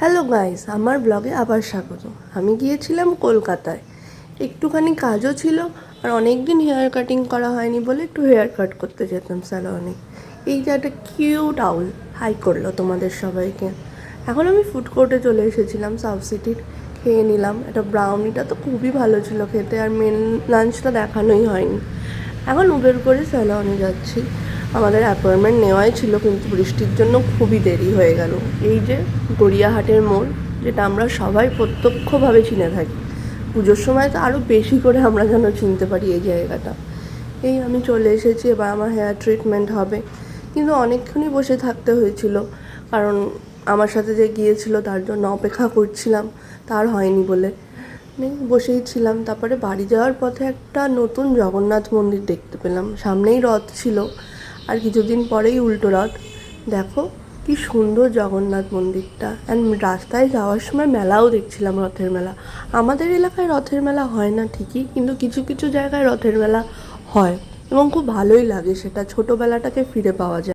Hello guys, আমার ব্লগে আবার স্বাগত। আমি গিয়েছিলাম কলকাতায়, একটুখানি কাজও ছিল আর অনেক দিন হেয়ার কাটিং করা হয়নি বলে একটু হেয়ার কাট করতে যেতাম স্যালনে। এই যে একটা কিউট আউল হাই করলো তোমাদের সবাইকে। এখন আমি ফুড কোর্টে চলে এসেছিলাম সাউথ সিটির, খেয়ে নিলাম। একটা ব্রাউনিটা তো খুবই ভালো ছিল খেতে, আর মেন লাঞ্চটা দেখানোই হয়নি। এখন উবের করে স্যালনে যাচ্ছি। আমাদের অ্যাপয়েন্টমেন্ট নেওয়াই ছিল, কিন্তু বৃষ্টির জন্য খুবই দেরি হয়ে গেল। এই যে গড়িয়াহাটের মোড়, যেটা আমরা সবাই প্রত্যক্ষভাবে চিনে থাকি, পুজোর সময় তো আরও বেশি করে আমরা যেন চিনতে পারি এই জায়গাটা। এই আমি চলে এসেছি, এবার আমার হেয়ার ট্রিটমেন্ট হবে। কিন্তু অনেকক্ষণই বসে থাকতে হয়েছিল, কারণ আমার সাথে যে গিয়েছিল তার জন্য অপেক্ষা করছিলাম, তার হয়নি বলে বসেই ছিলাম। তারপরে বাড়ি যাওয়ার পথে একটা নতুন জগন্নাথ মন্দির দেখতে পেলাম। সামনেই রথ ছিল, আর কিছুদিন পরেই উল্টো রথ। দেখো কি সুন্দর জগন্নাথ মন্দিরটা। অ্যান্ড রাস্তায় যাওয়ার সময় মেলাও দেখছিলাম, রথের মেলা। আমাদের এলাকায় রথের মেলা হয় না ঠিকই, কিন্তু কিছু কিছু জায়গায় রথের মেলা হয় এবং খুব ভালোই লাগে। সেটা ছোটোবেলাটাকে ফিরে পাওয়া যায়।